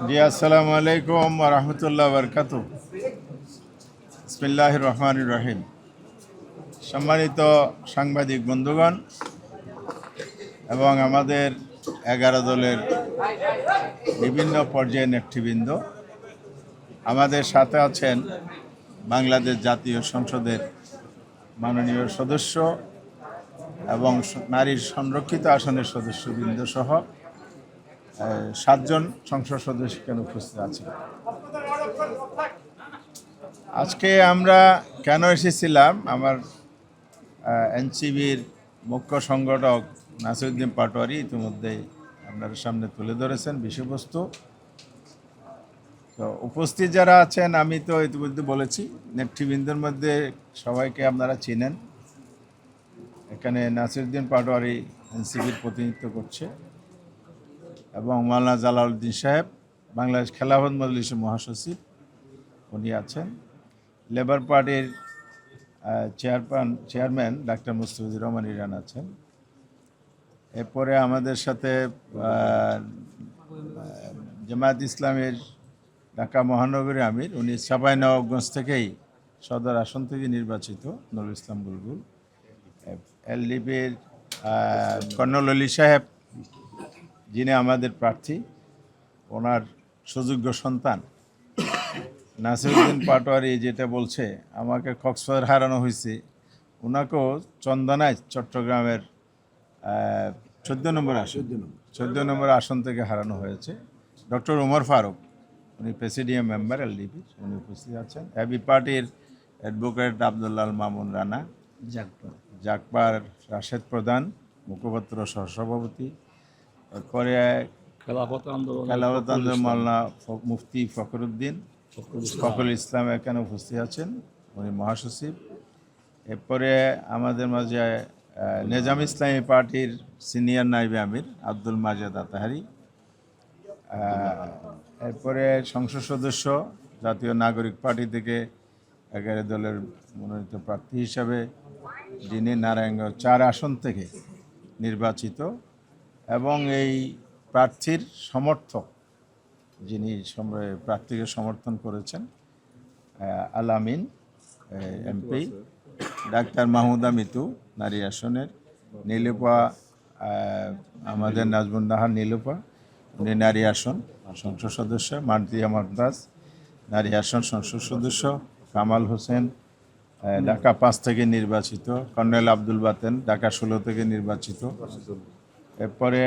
জি, আসসালামু আলাইকুম ওয়া রাহমাতুল্লাহি ওয়া বারাকাতুহু। বিসমিল্লাহির রহমানির রহিম। সম্মানিত সাংবাদিক বন্ধুগণ এবং আমাদের 11 দলের বিভিন্ন পর্যায়ের নেতৃবৃন্দ, আমাদের সাথে আছেন বাংলাদেশ জাতীয় সংসদের মাননীয় সদস্য এবং নারীর সংরক্ষিত আসনের সদস্যবৃন্দ সহ 7 জন সংসদ সদস্য এখানে উপস্থিত আছেন। আজকে আমরা কেন এসেছিলাম, আমার এনসিবির মুখ্য সংগঠক নাসিরউদ্দিন পাটোয়ারি ইতিমধ্যেই আপনাদের সামনে তুলে ধরেছেন বিষয়বস্তু। তো উপস্থিত যারা আছেন, আমি তো ইতিমধ্যে বলেছি, নেতৃবৃন্দের মধ্যে সবাইকে আপনারা চিনেন। এখানে নাসিরউদ্দিন পাটোয়ারি এনসিবির প্রতিনিধিত্ব করছে এবং মাওলানা জালালউদ্দিন সাহেব বাংলাদেশ খেলাফত মজলিসের মহাসচিব, উনি আছেন। লেবার পার্টির chairman doctor Mustafizur Rahman Iran আছেন। এরপরে আমাদের সাথে জামায়াত ইসলামের ঢাকা মহানগরী আমির, উনি চাঁপাইনবাবগঞ্জ থেকেই সদর আসন থেকে নির্বাচিত, নুরুল ইসলাম বুলবুল। এলডিপির কর্নেল আলী সাহেব, যিনি আমাদের প্রার্থী, ওনার সুযোগ্য সন্তান নাসিরউদ্দিন পাটোয়ারি যেটা বলছে আমাকে কক্সবাজার হারানো হয়েছে, ওনাকেও চন্দনায় চট্টগ্রামের 14 নম্বর আসন থেকে হারানো হয়েছে। ডক্টর উমর ফারুক, উনি প্রেসিডিয়াম মেম্বার এলডিপি, উনি উপস্থিত আছেন। এবি পার্টির অ্যাডভোকেট আবদুল্লাহ মামুন রানা, জাকবার রাশেদ প্রধান মুখপাত্র সহসভাপতি, তারপরে খেলাফত আন্দোলন মাওলানা মুফতি ফখরুল ইসলাম এখানে উপস্থিত আছেন, উনি মহাসচিব। এরপরে আমাদের মাঝে নিজাম ইসলামী পার্টির সিনিয়র নায়েবে আমির আব্দুল মাজেদ আতাহারি। এরপরে সংসদ সদস্য জাতীয় নাগরিক পার্টি থেকে 11 দলের মনোনীত প্রার্থী হিসাবে, যিনি নারায়ণগঞ্জ 4 আসন থেকে নির্বাচিত এবং এই প্রার্থীর সমর্থক, যিনি প্রার্থীকে সমর্থন করেছেন, আলামিন এমপি, ডাক্তার মাহমুদা মিতু নারী আসনের, নীলুপা, আমাদের নাজমুন নাহার নীলুপা, উনি নারী আসন সংসদ সদস্য, মানতিয়া মমতাজ নারী আসন সংসদ সদস্য, কামাল হোসেন ঢাকা 5 থেকে নির্বাচিত, কর্নেল আব্দুল বাতেন ঢাকা 16 থেকে নির্বাচিত, এরপরে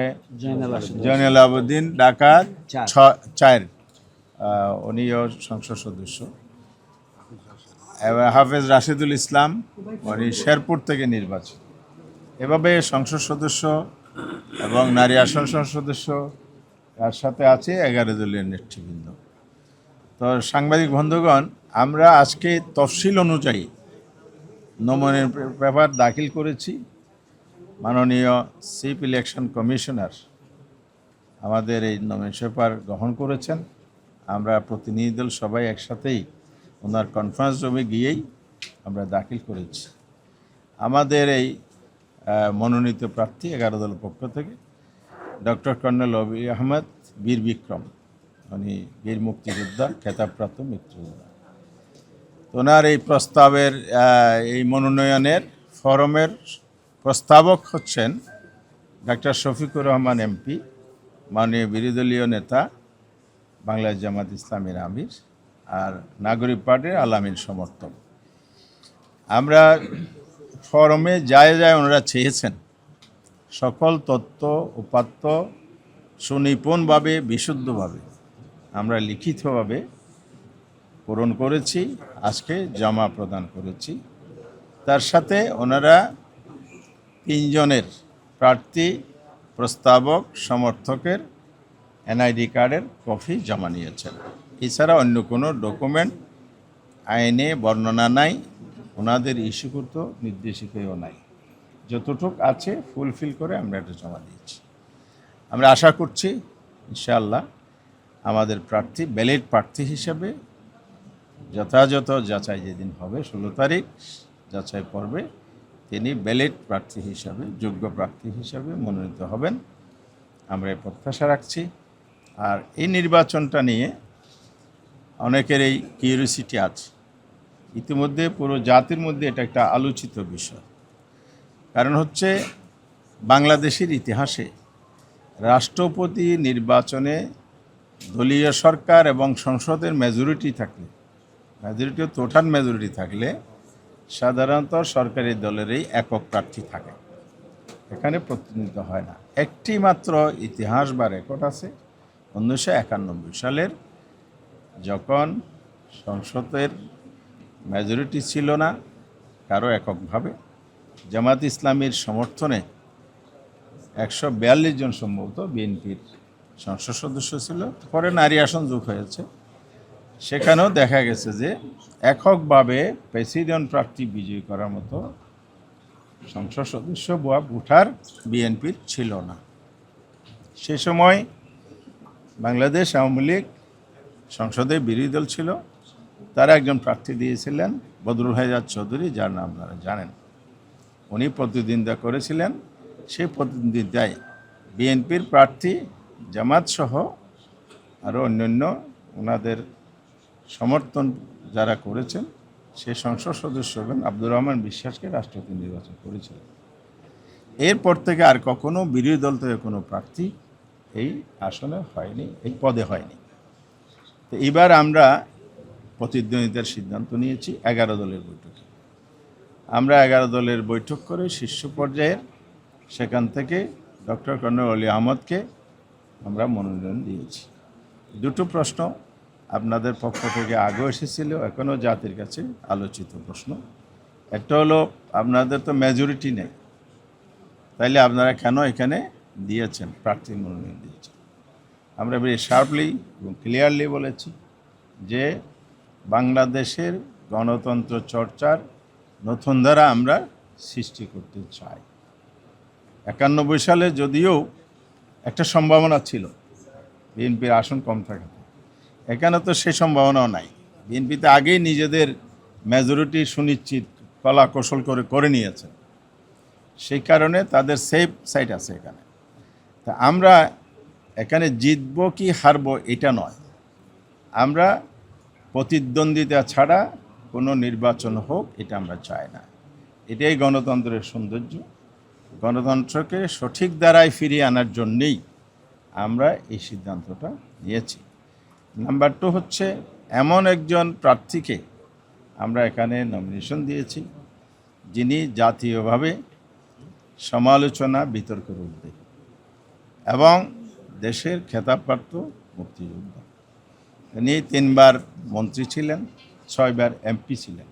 জয়নাল আবেদিন ঢাকা 4, উনিও সংসদ সদস্য, হাফেজ রাশিদুল ইসলাম, উনি শেরপুর থেকে নির্বাচিত। এভাবে সংসদ সদস্য এবং নারী আসন সংসদ সদস্য, তার সাথে আছে 11 দলীয় নেতৃবৃন্দ। তো সাংবাদিক বন্ধুগণ, আমরা আজকে তফসিল অনুযায়ী নমনের পেপার দাখিল করেছি। মাননীয় চিফ ইলেকশন কমিশনার আমাদের এই নমিনেশন পেপার গ্রহণ করেছেন। আমরা প্রতিনিধি দল সবাই একসাথেই ওনার কনফারেন্স রুমে গিয়েই আমরা দাখিল করেছি। আমাদের এই মনোনীত প্রার্থী 11 দলের পক্ষ থেকে ডক্টর কর্নেল অবি আহমেদ বীর বিক্রম, উনি বীর মুক্তিযোদ্ধা, খেতাবপ্রাপ্ত মুক্তিযোদ্ধা। ওনার এই প্রস্তাবের এই মনোনয়নের ফরমের প্রস্তাবক হচ্ছেন ডাক্তার শফিকুর রহমান এমপি, মাননীয় বিরোধীদলীয় নেতা, বাংলাদেশ জামায়াত ইসলামীর আমির, আর নাগরিক পার্টির আলামিন সমর্থক। আমরা ফরমে যায় ওনারা চেয়েছেন সকল তথ্য উপাত্ত সুনিপুণভাবে বিশুদ্ধভাবে আমরা লিখিতভাবে পূরণ করেছি, আজকে জমা প্রদান করেছি। তার সাথে ওনারা 3 জনের প্রার্থী, প্রস্তাবক, সমর্থকের এনআইডি কার্ডের কপি জমা নিয়েছেন। এছাড়া অন্য কোনো ডকুমেন্ট আইনে বর্ণনা নাই, ওনাদের ইস্যুকৃত নির্দেশিকাও নাই। যতটুক আছে ফুলফিল করে আমরা এটা জমা দিয়েছি। আমরা আশা করছি ইনশাআল্লাহ আমাদের প্রার্থী ব্যালিড প্রার্থী হিসেবে যথাযথ যাচাই যেদিন হবে 16 তারিখ যাচাই পর্বে, তিনি ব্যালিড প্রার্থী হিসাবে, যোগ্য প্রার্থী হিসাবে মনোনীত হবেন। আমরা এই প্রত্যাশা রাখছি। আর এই নির্বাচনটা নিয়ে অনেকের এই কিউরিওসিটি আছে। ইতিমধ্যে পুরো জাতির মধ্যে এটা একটা আলোচিত বিষয়। কারণ হচ্ছে বাংলাদেশের ইতিহাসে রাষ্ট্রপতি নির্বাচনে দলীয় সরকার এবং সংসদের মেজরিটি টোটাল মেজরিটি থাকলে সাধারণত সরকারি দলেরই একক প্রার্থী থাকে, এখানে প্রতিনিধিত্ব হয় না। একটি মাত্র ইতিহাস বা রেকর্ড আছে 1991 সালের, যখন সংসদের মেজরিটি ছিল না কারো এককভাবে, জামাত ইসলামীর সমর্থনে 142 জন সম্ভবত বিএনপির সংসদ সদস্য ছিল। পরে নারী আসন যোগ হয়েছে, সেখানেও দেখা গেছে যে এককভাবে প্রেসিডেন্ট প্রার্থী বিজয়ী করার মতো সংসদ সদস্য বা ভোটার বিএনপির ছিল না। সে সময় বাংলাদেশ আওয়ামী লীগ সংসদে বিরোধী দল ছিল, তারা একজন প্রার্থী দিয়েছিলেন বদরুল হায়দার চৌধুরী, যার নাম আপনারা জানেন। উনি প্রতিদ্বন্দ্বিতা করেছিলেন। সেই প্রতিদ্বন্দ্বিতায় বিএনপির প্রার্থী জামাত সহ আরও অন্যান্য ওনাদের সমর্থন যারা করেছেন সেই সংসদ সদস্য হবেন আব্দুর রহমান বিশ্বাসকে রাষ্ট্রপতি নির্বাচন করেছিলেন। এরপর থেকে আর কখনো বিরোধী দল থেকে কোনো প্রার্থী এই আসনে হয়নি, এই পদে হয়নি। তো এবার আমরা প্রতিদ্বন্দ্বিতার সিদ্ধান্ত নিয়েছি 11 দলের বৈঠকে। আমরা 11 দলের বৈঠক করে শীর্ষ পর্যায়ের সেখান থেকে ডক্টর কর্নেল অলি আহমদকে আমরা মনোনয়ন দিয়েছি। দুটো প্রশ্ন আপনাদের পক্ষ থেকে আগেও এসেছিল, এখনও জাতির কাছে আলোচিত প্রশ্ন। একটা হলো, আপনাদের তো মেজরিটি নেই, তাইলে আপনারা কেন এখানে দিয়েছেন, প্রার্থী মনোনয়ন দিয়েছেন? আমরা বেশ শার্পলি এবং ক্লিয়ারলি বলেছি যে বাংলাদেশের গণতন্ত্র চর্চার নতুন ধারা আমরা সৃষ্টি করতে চাই। 91 সালে যদিও একটা সম্ভাবনা ছিল বিএনপির আসন কম থাকাতে, এখানে তো সেই সম্ভাবনাও নাই। বিএনপিতে আগেই নিজেদের মেজরিটি সুনিশ্চিত কলা কৌশল করে নিয়েছেন, সেই কারণে তাদের সেফ সাইড আছে এখানে। তা আমরা এখানে জিতবো কি হারবো এটা নয়, আমরা প্রতিদ্বন্দ্বিতা ছাড়া কোনো নির্বাচন হোক এটা আমরা চাই না। এটাই গণতন্ত্রের সৌন্দর্য। গণতন্ত্রকে সঠিক দ্বারায় ফিরিয়ে আনার জন্যেই আমরা এই সিদ্ধান্তটা নিয়েছি। নাম্বার 2 হচ্ছে, এমন একজন প্রার্থীকে আমরা এখানে নমিনেশন দিয়েছি যিনি জাতীয়ভাবে সমালোচনা বিতর্কের ঊর্ধ্বে এবং দেশের খেতাবপ্রাপ্ত মুক্তিযোদ্ধা। উনি 3 বার মন্ত্রী ছিলেন, 6 বার এমপি ছিলেন।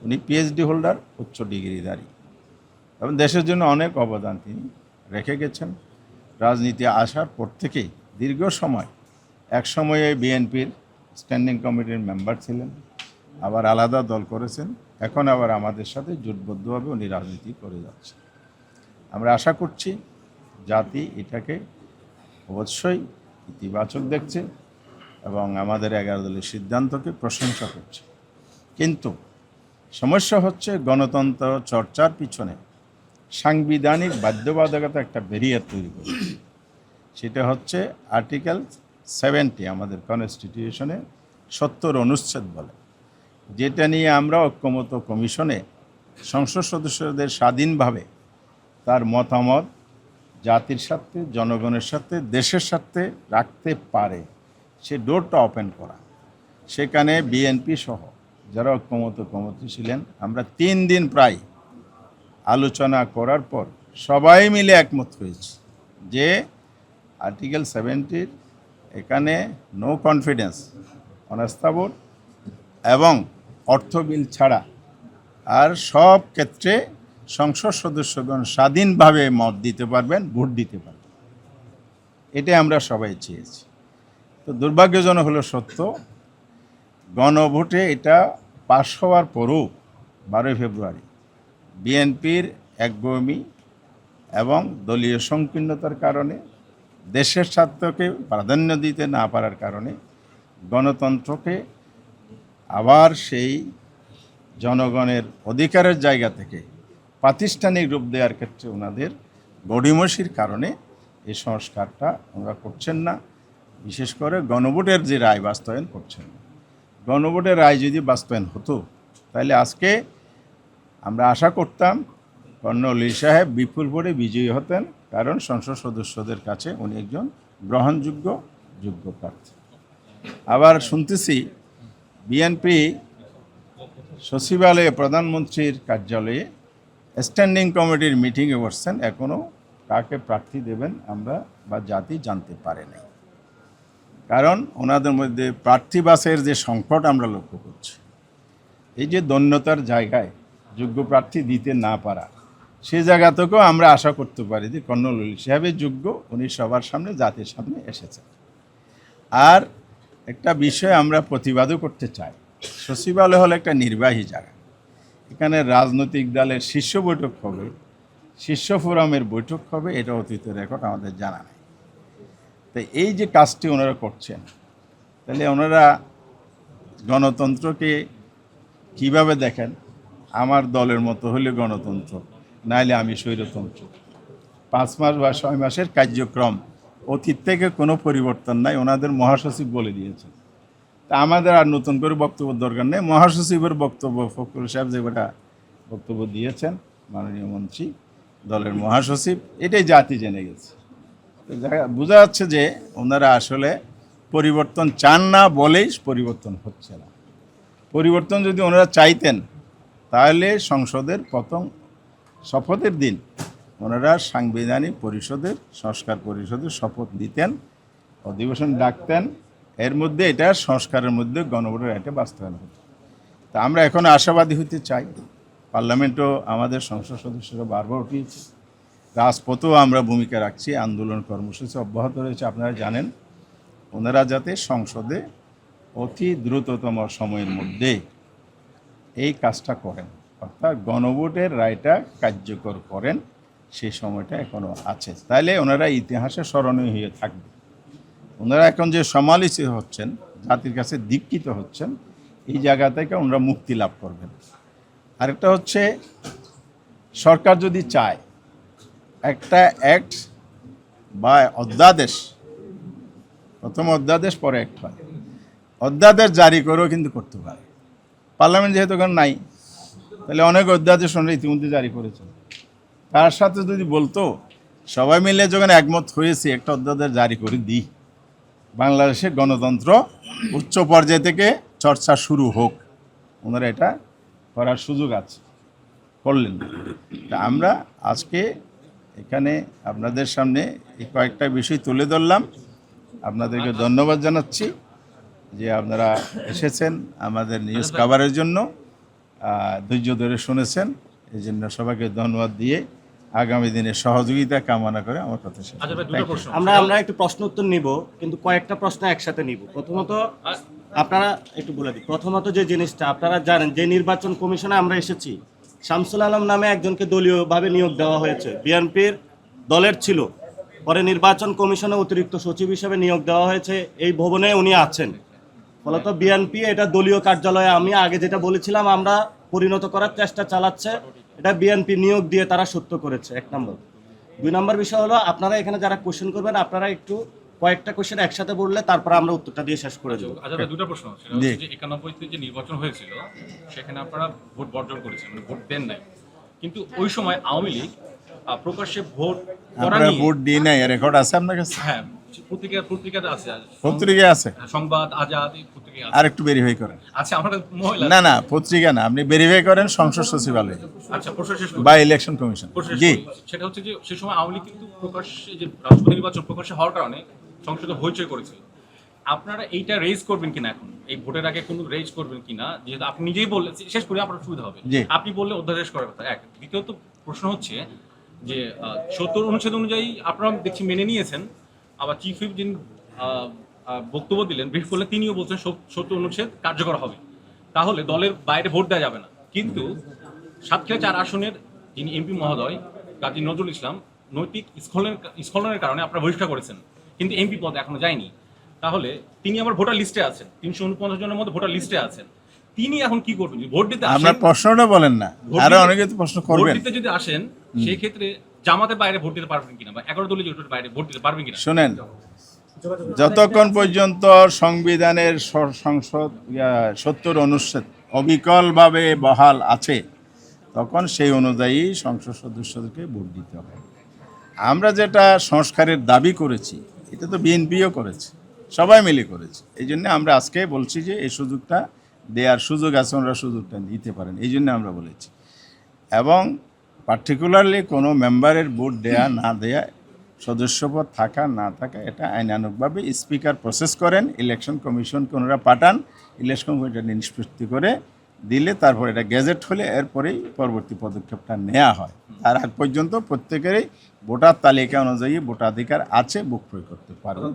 উনি পিএইচডি হোল্ডার, উচ্চ ডিগ্রিধারী, এবং দেশের জন্য অনেক অবদান তিনি রেখে গেছেন। রাজনীতি আসার পর থেকেই দীর্ঘ সময়, এক সময়ে বিএনপির স্ট্যান্ডিং কমিটির মেম্বার ছিলেন, আবার আলাদা দল করেছেন, এখন আবার আমাদের সাথে জোটবদ্ধভাবে উনি রাজনীতি করে যাচ্ছেন। আমরা আশা করছি জাতি এটাকে অবশ্যই ইতিবাচক দেখছে এবং আমাদের 11 দলের সিদ্ধান্তকে প্রশংসা করছে। কিন্তু সমস্যা হচ্ছে, গণতন্ত্র চর্চার পিছনে সাংবিধানিক বাধ্যবাধকতা একটা ব্যারিয়ার তৈরি করেছে। সেটা হচ্ছে আর্টিকেল 70 আমাদের কনস্টিটিউশনে 70 অনুচ্ছেদ বলে, যেটা নিয়ে আমরা ঐক্যমত্য কমিশনে সংসদ সদস্যদের স্বাধীনভাবে তার মতামত জাতির সাথে, জনগণের সাথে, দেশের সাথে রাখতে পারে, সে ডোরটা ওপেন করা। সেখানে বিএনপি সহ যারা ঐক্যমত্য কমিটি ছিলেন, আমরা 3 দিন প্রায় আলোচনা করার পর সবাই মিলে একমত হয়েছি যে আর্টিকেল 70 এখানে নো কনফিডেন্স, অনাস্থা ভোট এবং অর্থ বিল ছাড়া আর সব ক্ষেত্রে সংসদ সদস্যগণ স্বাধীনভাবে মত দিতে পারবেন, ভোট দিতে পারবেন। এটাই আমরা সবাই চেয়েছি। তো দুর্ভাগ্যজনক হলো সত্য, গণভোটে এটা পাশ হওয়ার পরও 12 ফেব্রুয়ারি বিএনপির একগুঁয়েমি এবং দলীয় সংকীর্ণতার কারণে, দেশের স্বার্থকে প্রাধান্য দিতে না পারার কারণে গণতন্ত্রকে আবার সেই জনগণের অধিকারের জায়গা থেকে প্রাতিষ্ঠানিক রূপ দেওয়ার ক্ষেত্রে ওনাদের গড়িমসির কারণে এই সংস্কারটা ওনারা করছেন না। বিশেষ করে গণভোটের যে রায় বাস্তবায়ন করছেন। গণভোটের রায় যদি বাস্তবায়ন হতো তাহলে আজকে আমরা আশা করতাম কর্নেল ওলি সাহেব বিপুল ভোটে বিজয়ী হতেন, কারণ সংসদ সদস্যদের কাছে উনি একজন গ্রহণযোগ্য যোগ্য প্রার্থী। আবার শুনতেছি বিএনপি সচিবালয়ে প্রধানমন্ত্রীর কার্যালয়ে স্ট্যান্ডিং কমিটির মিটিংয়ে বসছেন, এখনও কাকে প্রার্থী দেবেন আমরা বা জাতি জানতে পারে নাই। কারণ ওনাদের মধ্যে প্রার্থী বাছাইয়ের যে সংকট আমরা লক্ষ্য করছি, এই যে দৈন্যতার জায়গায় যোগ্য প্রার্থী দিতে না পারা, সে জায়গা থেকেও আমরা আশা করতে পারি যে কর্নেল ওলি সাহেবের যোগ্য, উনি সবার সামনে জাতির সামনে এসেছেন। আর একটা বিষয় আমরা প্রতিবাদও করতে চাই, সচিবালয় হলো একটা নির্বাহী জায়গা, এখানে রাজনৈতিক দলের শীর্ষ বৈঠক হবে, শীর্ষ ফোরামের বৈঠক হবে, এটা অতীত রেকর্ড আমাদের জানা নেই। তো এই যে কাজটি ওনারা করছেন, তাহলে ওনারা গণতন্ত্রকে কিভাবে দেখেন? আমার দলের মতো হলে গণতন্ত্র, নাইলে আমি স্বৈরতন্ত্র। 5 মাস বা 6 মাসের কার্যক্রম, অতীত থেকে কোনো পরিবর্তন নাই, ওনাদের মহাসচিব বলে দিয়েছেন। তা আমাদের আর নতুন করে বক্তব্য দরকার নেই। মহাসচিবের বক্তব্য, ফখরুল সাহেব যেটা বক্তব্য দিয়েছেন, মাননীয় মন্ত্রী দলের মহাসচিব, এটাই জাতি জেনে গেছে। বোঝা যাচ্ছে যে ওনারা আসলে পরিবর্তন চান না বলেই পরিবর্তন হচ্ছে না। পরিবর্তন যদি ওনারা চাইতেন তাহলে সংসদের প্রথম শপথের দিন ওনারা সাংবিধানিক পরিষদের, সংস্কার পরিষদের শপথ নিতেন, অধিবেশন ডাকতেন, এর মধ্যে এটা সংস্কারের মধ্যে গণভোটের এটা বাস্তবায়ন হতো। তা আমরা এখন আশাবাদী হতে চাই। পার্লামেন্টও আমাদের সংসদ সদস্যরা বারবার উঠিয়েছে, রাজপথেও আমরা ভূমিকা রাখছি, আন্দোলন কর্মসূচি অব্যাহত রয়েছে। আপনারা জানেন ওনারা যাতে সংসদে অতি দ্রুততম সময়ের মধ্যে এই কাজটা করেন, অর্থাৎ গণভোটের রায়টা কার্যকর করেন, সেই সময়টা এখনও আছে। তাইলে ওনারা ইতিহাসে স্মরণীয় হয়ে থাকবে। ওনারা এখন যে সমালোচিত হচ্ছেন, জাতির কাছে দীক্ষিত হচ্ছেন, এই জায়গা থেকে ওনারা মুক্তি লাভ করবেন। আরেকটা হচ্ছে, সরকার যদি চায় একটা অ্যাক্ট বা অধ্যাদেশ, প্রথম অধ্যাদেশ পরে অ্যাক্ট হয়, অধ্যাদেশ জারি করেও কিন্তু করতে পারে। পার্লামেন্ট যেহেতু এখন নাই, তাহলে অনেক অধ্যাদেশ ওনারা ইতিমধ্যে জারি করেছে। তার সাথে যদি বলতো সবাই মিলে যখন একমত হয়েছে একটা অধ্যাদেশ জারি করে দিই, বাংলাদেশে গণতন্ত্র উচ্চ পর্যায় থেকে চর্চা শুরু হোক, ওনারা এটা করার সুযোগ আছে, করলেন না। তা আমরা আজকে এখানে আপনাদের সামনে এই কয়েকটা বিষয় তুলে ধরলাম। আপনাদেরকে ধন্যবাদ জানাচ্ছি যে আপনারা এসেছেন আমাদের নিউজ কভারের জন্য, ধৈর্য ধরে শুনেছেন, এই জন্য সবাইকে ধন্যবাদ দিয়ে আগামী দিনে সহযোগিতা কামনা করে আমার কথা শেষ। আমরা একটু প্রশ্ন উত্তর নিব, কিন্তু কয়েকটা প্রশ্ন একসাথে নিব। প্রথমত আপনারা একটু বলে দিন, প্রথমত যে জিনিসটা আপনারা জানেন, যে নির্বাচন কমিশনে আমরা এসেছি, শামসুল আলম নামে একজনকে দলীয়ভাবে নিয়োগ দেওয়া হয়েছে, বিএনপির দলের ছিল, পরে নির্বাচন কমিশনে অতিরিক্ত সচিব হিসেবে নিয়োগ দেওয়া হয়েছে, এই ভবনে উনি আছেন। ফলত বিএনপি এটা দলীয় কার্যালয়ে, আমি আগে যেটা বলেছিলাম, আমরা পরিণত করার চেষ্টা চালাচ্ছে, এটা বিএনপি নিয়োগ দিয়ে তারা সত্য করেছে, 1 নম্বর। 2 নম্বর বিষয় হলো, আপনারা এখানে যারা কোশ্চেন করবেন, আপনারা একটু কয়েকটা কোশ্চেন একসাথে বললে তারপর আমরা উত্তরটা দিয়ে শেষ করে দেবো। আচ্ছা, দুটো প্রশ্ন। সেটা হচ্ছে যে 91 যে নির্বাচন হয়েছিল সেখানে আপনারা ভোট বর্জন করেছেন, মানে ভোট দেন নাই, কিন্তু ওই সময় আওয়ামী লীগ প্রকাশ্যে ভোট করা নিয়ে ভোট দিয়ে নাই, রেকর্ড আছে আপনার কাছে? হ্যাঁ, পত্রিকাতে আছে, পত্রিকায় আছে, সংবাদ আজাদ পত্রিকায় আছে। আর একটু ভেরিফাই করেন। আচ্ছা, আমরা মহিলা না না, পত্রিকা না, আপনি ভেরিফাই করেন সংসদ সচিবালয় আচ্ছা, প্রশ্ন শেষ বা ইলেকশন কমিশন। জি, সেটা হচ্ছে যে সেই সময় আওয়ামী লীগ কিন্তু প্রকাশ্যে যে রাষ্ট্রপতি নির্বাচন প্রকাশ্যে হওয়ার কারণে সংসদে হইচই করেছিল। আপনারা এইটা রেজ করবেন কিনা, এখন এই ভোটের আগে কোনো রেজ করবেন কিনা? যেহেতু আপনি নিজেই বললেন, শেষ করে আপনার সুবিধা হবে, আপনি বললে অধ্যাদেশ করার কথা। এক, দ্বিতীয়ত প্রশ্ন হচ্ছে যে 70 অনুচ্ছেদ অনুযায়ী আপনারা দেখছি মেনে নিয়েছেন, আবার চিফ হুইপ যিনি বক্তব্য দিলেন, ব্রিফ করলেন, তিনিও বলছেন 70 অনুচ্ছেদ কার্যকর হবে, তাহলে দলের বাইরে ভোট দেওয়া যাবে না। কিন্তু সাতক্ষীরা 4 আসনের যিনি এমপি মহোদয় কাজী নজরুল ইসলাম নৈতিক স্খলনের কারণে আপনারা বহিষ্কার করেছেন, কিন্তু এমপি পদ এখনো যায়নি। তাহলে তিনি আবার ভোটার লিস্টে আছেন, 349 জনের মধ্যে ভোটার লিস্টে আছেন, তিনি এখন কি করবেন? ভোট দিতে আসেন, আপনার প্রশ্নটা বলেন না, আরো অনেকে তো প্রশ্ন করবেন। ভোট দিতে যদি আসেন, সেই ক্ষেত্রে জামাতের বাইরে ভোট দিতে পারবেন কিনা, বা 11 দলীয় জোটের বাইরে ভোট দিতে পারবেন কিনা? শুনেন, যতক্ষণ পর্যন্ত সংবিধানের সংসদ 70 অনুচ্ছেদ অবিকলভাবে বহাল আছে তখন সেই অনুযায়ী সংসদ সদস্যদেরকে ভোট দিতে হবে। আমরা যেটা সংস্কারের দাবি করেছি এটা তো বিএনপিও করেছে, সবাই মিলে করেছে। এই জন্য আমরা আজকে বলছি যে এই সুযোগটা দেওয়ার সুযোগ আছে, ওনারা সুযোগটা দিতে পারেন, এই জন্য আমরা বলেছি। এবং পার্টিকুলারলি কোনো মেম্বারের ভোট দেয়া না দেয়া, সদস্যপদ থাকা না থাকা, এটা আইনানুগভাবে স্পিকার প্রসেস করেন, ইলেকশন কমিশনকে ওনারা পাঠান, ইলেকশন কমিশন নিষ্পত্তি করে দিলে তারপর এটা গেজেট হলে এরপরেই পরবর্তী পদক্ষেপটা নেওয়া হয়। তার আগ পর্যন্ত প্রত্যেকেরই ভোটার তালিকা অনুযায়ী ভোটাধিকার আছে, বুক প্রয়োগ করতে পারবে।